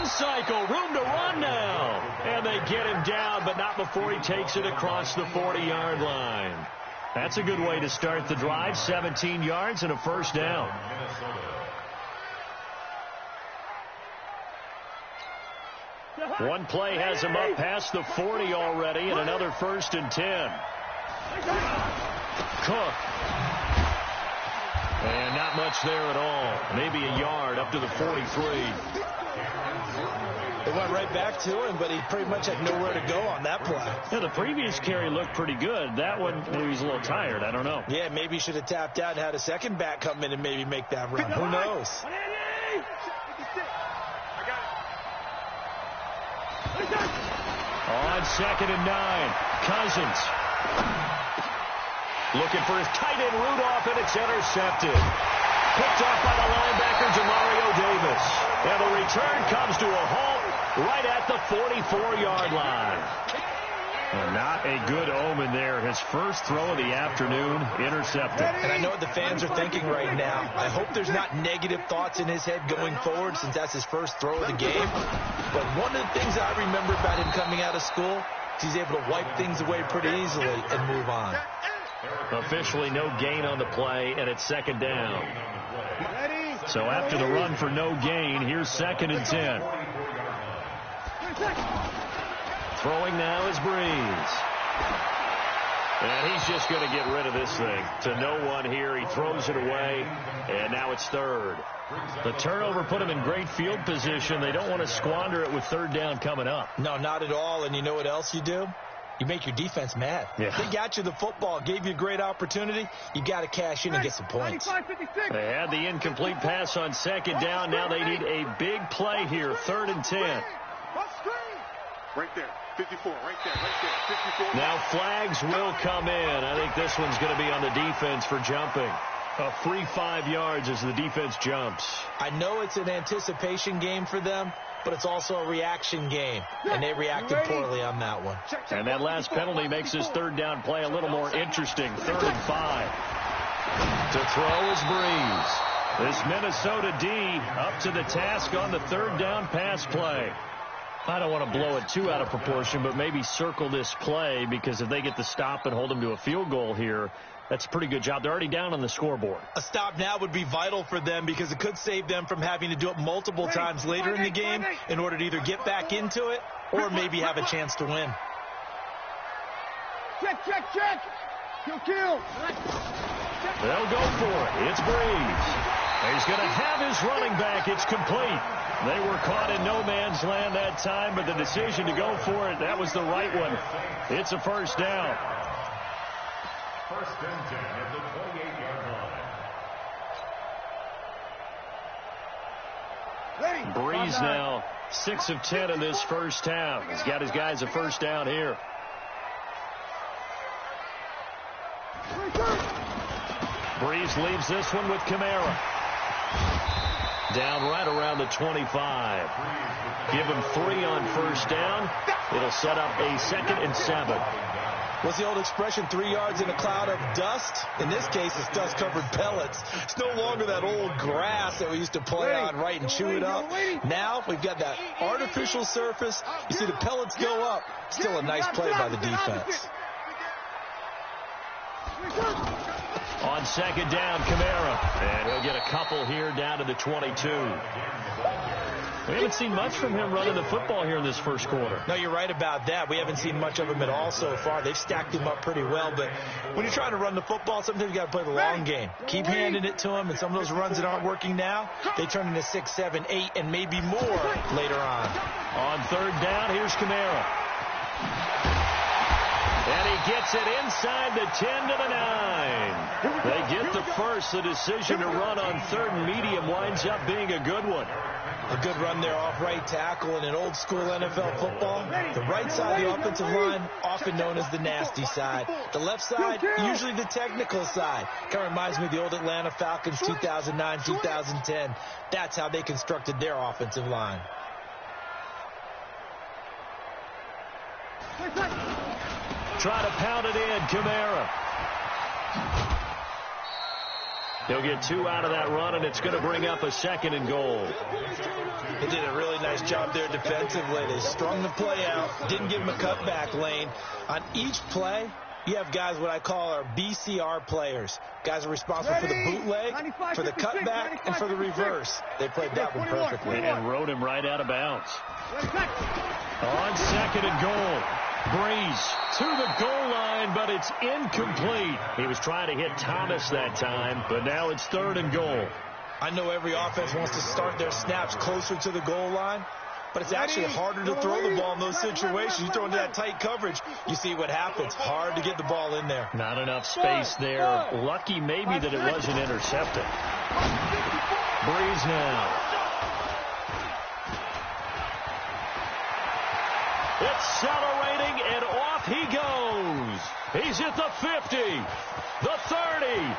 cycle. Room to run now. And they get him down, but not before he takes it across the 40-yard line. That's a good way to start the drive. 17 yards and a first down. One play has him up past the 40 already, and another 1st and 10. Cook. And not much there at all. Maybe a yard up to the 43. They went right back to him, but he pretty much had nowhere to go on that play. Yeah, the previous carry looked pretty good. That one, he was a little tired. I don't know. Yeah, maybe he should have tapped out and had a second back come in and maybe make that run. Who knows? On 2nd and 9, Cousins. Looking for his tight end Rudolph, and it's intercepted. Picked off by the linebacker, Jamario Davis. And the return comes to a halt right at the 44-yard line. Well, not a good omen there. His first throw of the afternoon, intercepted. And I know what the fans are thinking right now. I hope there's not negative thoughts in his head going forward since that's his first throw of the game. But one of the things I remember about him coming out of school is he's able to wipe things away pretty easily and move on. Officially no gain on the play, and it's 2nd down. So after the run for no gain, here's 2nd and 10. Throwing now is Breeze. And he's just going to get rid of this thing. To no one here. He throws it away, and now it's 3rd. The turnover put him in great field position. They don't want to squander it with 3rd down coming up. No, not at all. And you know what else you do? You make your defense mad. Yeah. They got you the football, gave you a great opportunity. You got to cash in and get some points. They had the incomplete pass on 2nd down. Now they need a big play here. 3rd and 10. Right there. 54, right there, 54. Now flags will come in. I think this one's going to be on the defense for jumping. A free 5 yards as the defense jumps. I know it's an anticipation game for them, but it's also a reaction game, and they reacted poorly on that one. And that last penalty makes this 3rd down play a little more interesting. 3rd and 5. To throw is Breeze. This Minnesota D up to the task on the 3rd down pass play. I don't want to blow it too out of proportion, but maybe circle this play, because if they get the stop and hold them to a field goal here, that's a pretty good job. They're already down on the scoreboard. A stop now would be vital for them because it could save them from having to do it multiple times later in the game in order to either get back into it or maybe have a chance to win. Check. Kill. They'll go for it. It's Breeze. He's going to have his running back. It's complete. They were caught in no man's land that time, but the decision to go for it, that was the right one. It's a 1st down. 1st and 10 at the 28-yard line. Breeze now 6 of 10 in this first half. He's got his guys a 1st down here. Breeze leaves this one with Kamara. Down right around the 25. Give him 3 on 1st down. It'll set up a 2nd and 7. What's the old expression, 3 yards in a cloud of dust? In this case, it's dust-covered pellets. It's no longer that old grass that we used to play on, right, and chew it up. Now we've got that artificial surface. You see the pellets go up. Still a nice play by the defense. On 2nd down, Kamara. And he'll get a couple here down to the 22. We haven't seen much from him running the football here in this first quarter. No, you're right about that. We haven't seen much of him at all so far. They've stacked him up pretty well, but when you're trying to run the football, sometimes you got to play the long game. Keep handing it to him, and some of those runs that aren't working now, they turn into 6, 7, 8, and maybe more later on. On 3rd down, here's Kamara. And he gets it inside the 10 to the 9. They get the first. The decision to run on 3rd and medium winds up being a good one. A good run there off right tackle in an old school NFL football. The right side of the offensive line, often known as the nasty side. The left side, usually the technical side. Kind of reminds me of the old Atlanta Falcons 2009, 2010. That's how they constructed their offensive line. Try to pound it in, Kamara. He'll get 2 out of that run, and it's going to bring up a 2nd and goal. They did a really nice job there defensively. They strung the play out, didn't give him a cutback lane. On each play, you have guys what I call our BCR players. Guys are responsible for the bootleg, for the cutback, and for the reverse. They played that one perfectly. And rode him right out of bounds. On 2nd and goal. Breeze to the goal line, but it's incomplete. He was trying to hit Thomas that time, but now it's 3rd and goal. I know every offense wants to start their snaps closer to the goal line, but it's actually harder to throw the ball in those situations. You throw into that tight coverage, you see what happens. Hard to get the ball in there. Not enough space there. Lucky maybe that it wasn't intercepted. Breeze now. Accelerating, and off he goes. He's at the 50, the 30,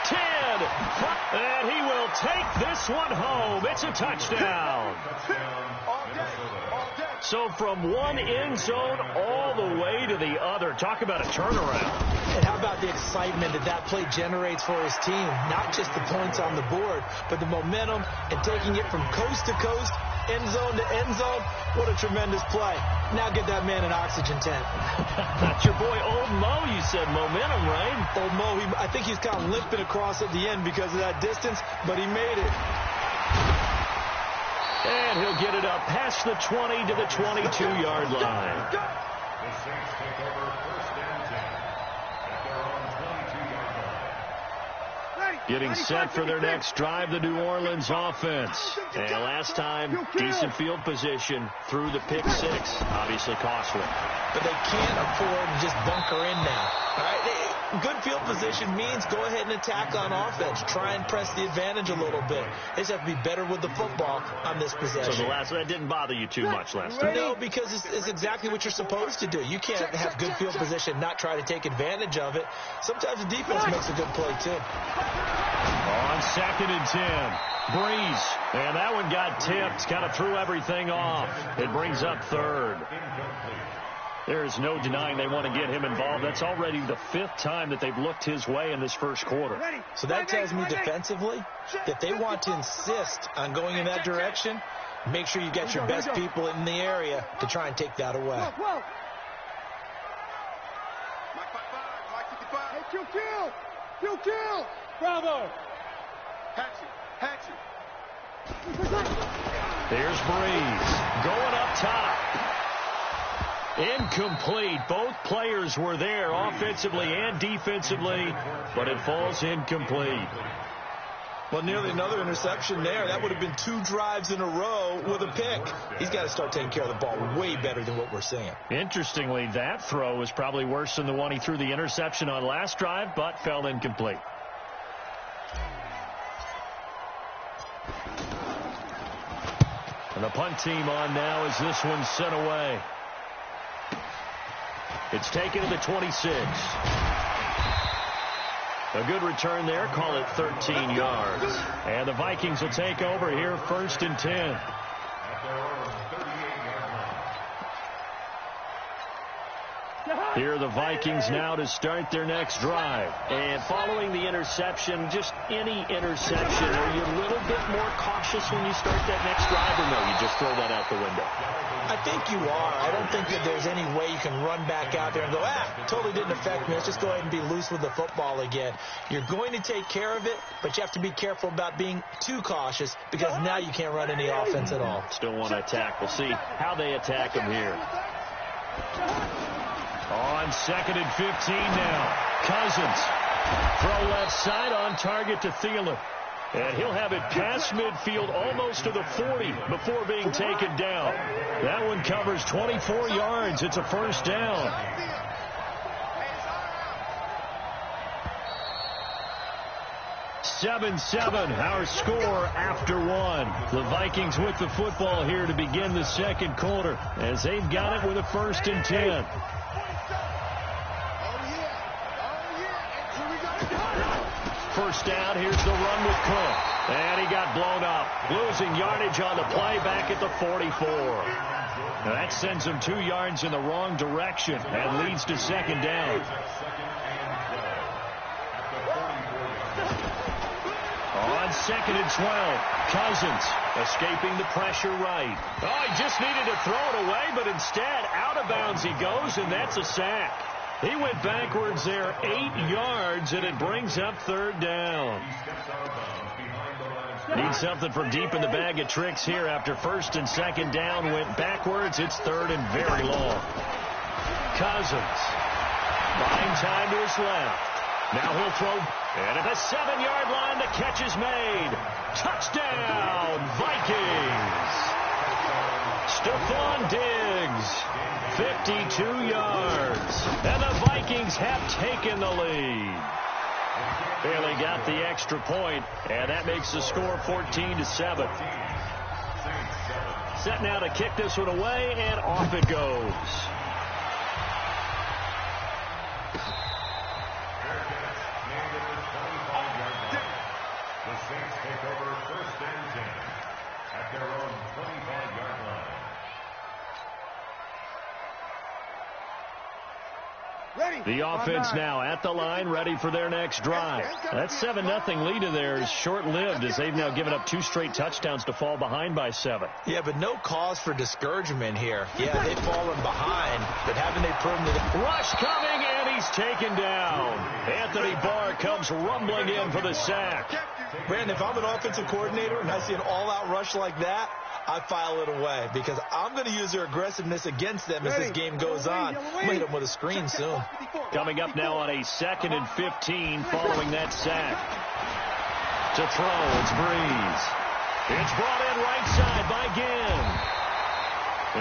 10, and he will take this one home. It's a touchdown. So from one end zone all the way to the other. Talk about a turnaround. And how about the excitement that play generates for his team? Not just the points on the board, but the momentum and taking it from coast to coast, end zone to end zone. What a tremendous play. Now get that man an oxygen tent. That's your boy Old Mo. You said momentum, right? Old Mo, I think he's kind of limping across at the end because of that distance, but he made it. And he'll get it up past the 20 to the 22-yard line. The Saints take over 1st and 10 at their own 22-yard line. Getting set for their next drive, the New Orleans offense. And last time, decent field position through the pick 6. Obviously costly. But they can't afford to just bunker in now. All right? Good field position means go ahead and attack on offense. Try and press the advantage a little bit. They just have to be better with the football on this possession. So that didn't bother you too much last time? No, because it's exactly what you're supposed to do. You can't have good field position, not try to take advantage of it. Sometimes the defense makes a good play, too. On 2nd and 10. Breeze. And that one got tipped. Kind of threw everything off. It brings up 3rd. There is no denying they want to get him involved. That's already the 5th time that they've looked his way in this first quarter. So that tells me defensively that they want to insist on going in that direction. Make sure you get your best people in the area to try and take that away. Kill! Bravo! Hatchet. Here's Breeze going up top. Incomplete. Both players were there offensively and defensively, but it falls incomplete. Well, nearly another interception there. That would have been 2 drives in a row with a pick. He's got to start taking care of the ball way better than what we're seeing. Interestingly, that throw was probably worse than the one he threw the interception on last drive, but fell incomplete. And the punt team on now as this one's sent away. It's taken to the 26. A good return there. Call it 13 yards. And the Vikings will take over here 1st and 10. Here are the Vikings now to start their next drive. And following the interception, just any interception, are you a little bit more cautious when you start that next drive, or no, you just throw that out the window? I think you are. I don't think that there's any way you can run back out there and go, totally didn't affect me. Let's just go ahead and be loose with the football again. You're going to take care of it, but you have to be careful about being too cautious because now you can't run any offense at all. Still want to attack. We'll see how they attack him here. On 2nd and 15 now. Cousins. Throw left side on target to Thielen. And he'll have it past midfield almost to the 40 before being taken down. That one covers 24 yards. It's a 1st down. Seven, our score after 1. The Vikings with the football here to begin the 2nd quarter as they've got it with a 1st and 10. First down, here's the run with Cook. And he got blown up. Losing yardage on the play back at the 44. Now that sends him 2 yards in the wrong direction and leads to 2nd down. On 2nd and 12, Cousins escaping the pressure right. Oh, he just needed to throw it away, but instead, out of bounds he goes, and that's a sack. He went backwards there 8 yards, and it brings up 3rd down. Need something from deep in the bag of tricks here. After 1st and 2nd down went backwards, it's 3rd and very long. Cousins buying time to his left. Now he'll throw, and at the 7-yard line, the catch is made. Touchdown, Vikings! Stephon Diggs, 52 yards, and the Vikings have taken the lead. Barely got the extra point, and that makes the score 14-7. Set now to kick this one away, and off it goes. The Saints take over 1st and 10 at their own 25-yard line. The offense now at the line, ready for their next drive. That 7-0 lead of theirs is short-lived as they've now given up 2 straight touchdowns to fall behind by 7. Yeah, but no cause for discouragement here. Yeah, they've fallen behind, but haven't they proven that? Rush coming, and he's taken down. Anthony Barr comes rumbling in for the sack. Brandon, if I'm an offensive coordinator and I see an all-out rush like that, I file it away because I'm going to use their aggressiveness against them as this game goes on. I'm going to hit them with a screen soon. Coming up now on a 2nd and 15 following that sack. To throw, it's Breeze. It's brought in right side by Ginn.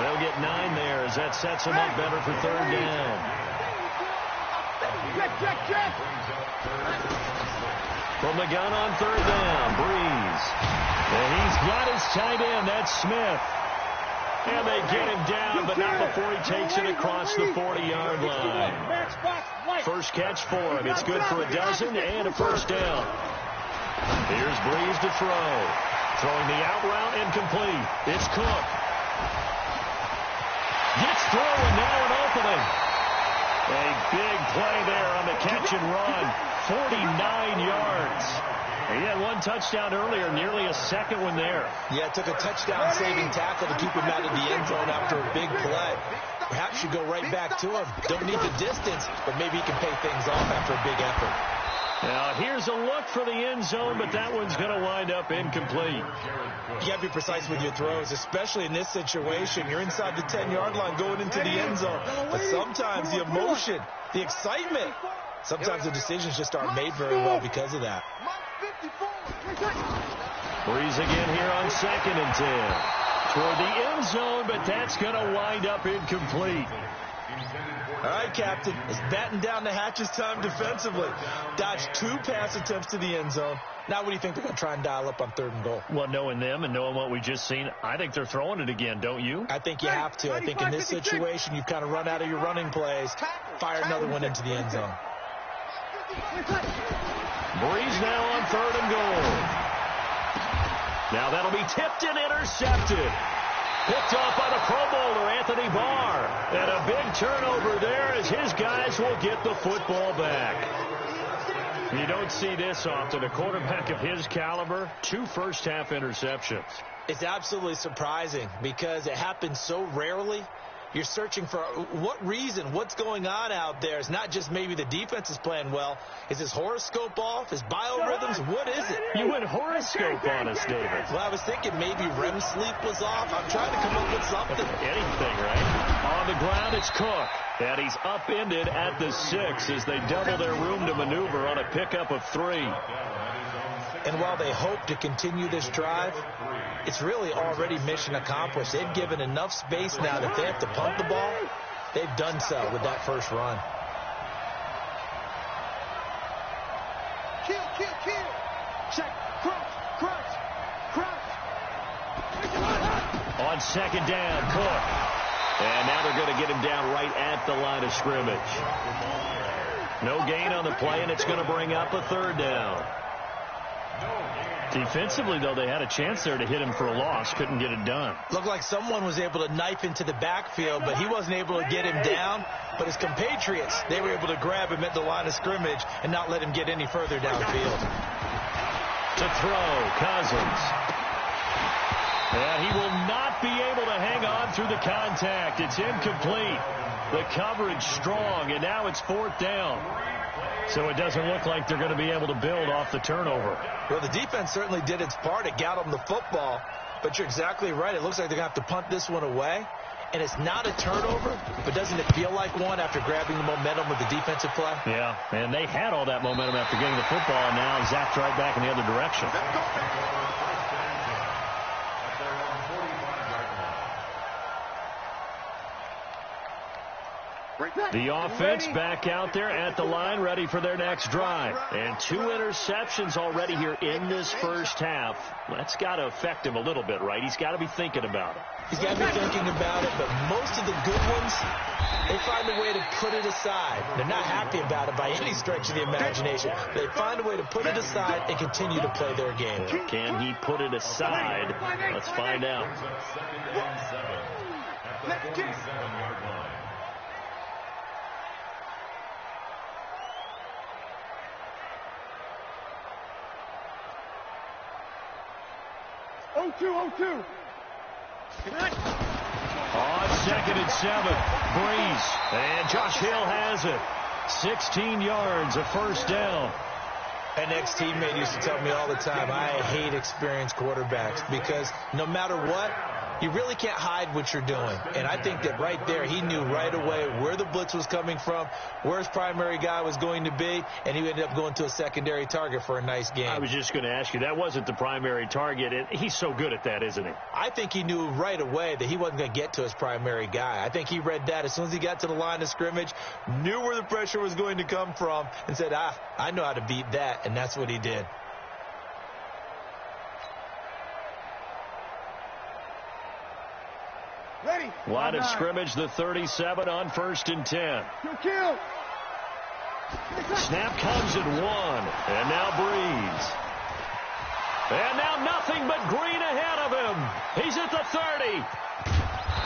They'll get 9 there as that sets them up better for 3rd down. From the gun on 3rd down, Breeze. And he's got his tight end, that's Smith. And they get him down, but not before he takes it across the 40-yard line. First catch for him. It's good for a dozen and a 1st down. Here's Breeze to throw. Throwing the out route, incomplete. It's Cook. Gets through, and now an opening. A big play there on the catch and run. 49 yards. He had 1 touchdown earlier, nearly a 2nd one there. Yeah, it took a touchdown-saving tackle to keep him out of the end zone after a big play. Perhaps you go right back to him. Don't need the distance, but maybe he can pay things off after a big effort. Now, here's a look for the end zone, but that one's going to wind up incomplete. You got to be precise with your throws, especially in this situation. You're inside the 10-yard line going into the end zone. But sometimes the emotion, the excitement, sometimes the decisions just aren't made very well because of that. Breeze again here on 2nd and 10. Toward the end zone, but that's going to wind up incomplete. All right, Captain. It's batten down the hatches time defensively. Dodged 2 pass attempts to the end zone. Now what do you think they're going to try and dial up on 3rd and goal? Well, knowing them and knowing what we just seen, I think they're throwing it again, don't you? I think you have to. I think in this situation, you've kind of run out of your running plays. Fire another one into the end zone. Breeze now on 3rd and goal. Now that'll be tipped and intercepted. Picked off by the Pro Bowler, Anthony Barr. And a big turnover there as his guys will get the football back. You don't see this often. A quarterback of his caliber, 2 first-half interceptions. It's absolutely surprising because it happens so rarely. You're searching for what reason, what's going on out there. It's not just maybe the defense is playing well. Is his horoscope off? His biorhythms? What is it? You went horoscope on us, David. Well, I was thinking maybe REM sleep was off. I'm trying to come up with something. Anything, right? On the ground, it's Cook. And he's upended at the 6 as they double their room to maneuver on a pickup of 3. And while they hope to continue this drive, it's really already mission accomplished. They've given enough space now that they have to punt the ball. They've done so with that first run. Kill. Check. Crunch. On 2nd down, Cook. And now they're going to get him down right at the line of scrimmage. No gain on the play, and it's going to bring up a 3rd down. Defensively, though, they had a chance there to hit him for a loss. Couldn't get it done. Looked like someone was able to knife into the backfield, but he wasn't able to get him down. But his compatriots, they were able to grab him at the line of scrimmage and not let him get any further downfield. To throw, Cousins. Yeah, he will not be able to hang on through the contact. It's incomplete. The coverage strong, and now it's 4th down. So it doesn't look like they're going to be able to build off the turnover. Well, the defense certainly did its part. It got them the football. But you're exactly right. It looks like they're going to have to punt this one away. And it's not a turnover, but doesn't it feel like one after grabbing the momentum with the defensive play? Yeah, and they had all that momentum after getting the football, and now zapped right back in the other direction. The offense back out there at the line, ready for their next drive. And 2 interceptions already here in this first half. That's got to affect him a little bit, right? He's got to be thinking about it. He's got to be thinking about it, but most of the good ones, they find a way to put it aside. They're not happy about it by any stretch of the imagination. They find a way to put it aside and continue to play their game. Can he put it aside? Let's find out. On 2nd and 7. Breeze. And Josh Hill has it. 16 yards, a first down. An ex-teammate used to tell me all the time, I hate experienced quarterbacks because no matter what, you really can't hide what you're doing. And I think that right there, he knew right away where the blitz was coming from, where his primary guy was going to be, and he ended up going to a secondary target for a nice game. I was just going to ask you, that wasn't the primary target, and he's so good at that, isn't he? I think he knew right away that he wasn't going to get to his primary guy. I think he read that as soon as he got to the line of scrimmage, knew where the pressure was going to come from, and said, I know how to beat that, and that's what he did. Line of scrimmage, the 37 on 1st and 10. Snap comes at 1. And now Breeze. And now nothing but green ahead of him. He's at the 30.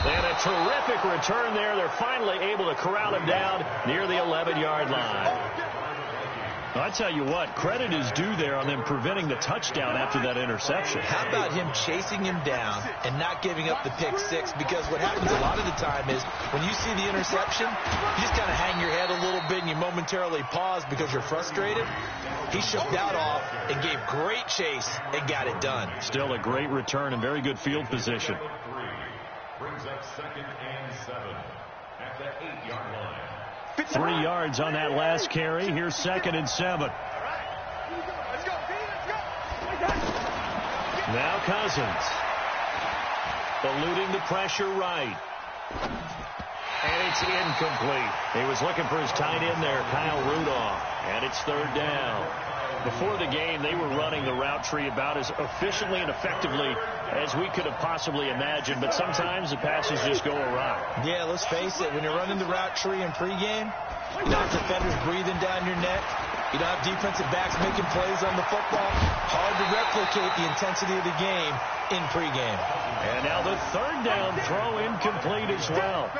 And a terrific return there. They're finally able to corral him down near the 11-yard line. I tell you what, credit is due there on them preventing the touchdown after that interception. How about him chasing him down and not giving up the pick 6? Because what happens a lot of the time is when you see the interception, you just kind of hang your head a little bit and you momentarily pause because you're frustrated. He shook that off and gave great chase and got it done. Still a great return and very good field position. Brings up 2nd and 7 at the 8-yard line. 3 yards on that last carry. Here's 2nd and 7. Now Cousins. Eluding the pressure right. And it's incomplete. He was looking for his tight end there, Kyle Rudolph. And it's 3rd down. Before the game, they were running the route tree about as efficiently and effectively as we could have possibly imagined, but sometimes the passes just go awry. Yeah, let's face it, when you're running the route tree in pregame, you don't have defenders breathing down your neck. You don't have defensive backs making plays on the football. Hard to replicate the intensity of the game in pregame. And now the 3rd down throw incomplete as well.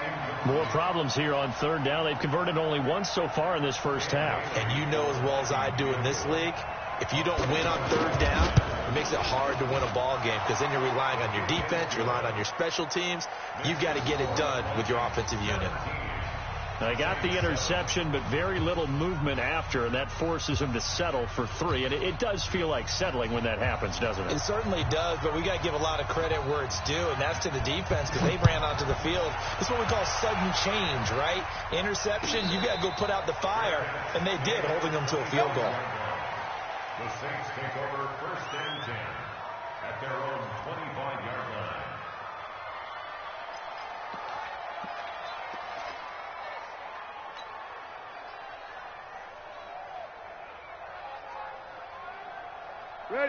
More problems here on 3rd down. They've converted only once so far in this first half. And you know as well as I do in this league, if you don't win on 3rd down, it makes it hard to win a ball game because then you're relying on your defense, you're relying on your special teams. You've got to get it done with your offensive unit. They got the interception, but very little movement after, and that forces him to settle for 3. And it does feel like settling when that happens, doesn't it? It certainly does, but we got to give a lot of credit where it's due, and that's to the defense because they ran onto the field. This is what we call sudden change, right? Interception, you got to go put out the fire, and they did, holding them to a field goal. The Saints take over 1st and 10 at their own 25-yard line.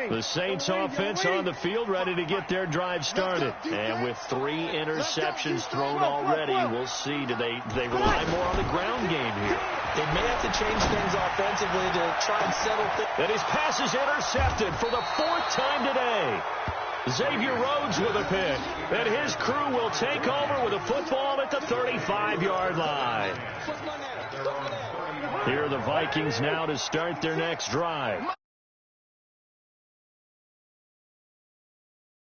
The Saints offense on the field, ready to get their drive started. And with 3 interceptions thrown already, we'll see. Do they rely more on the ground game here? They may have to change things offensively to try and settle things. And his pass is intercepted for the 4th time today. Xavier Rhodes with a pick. And his crew will take over with a football at the 35-yard line. Here are the Vikings now to start their next drive.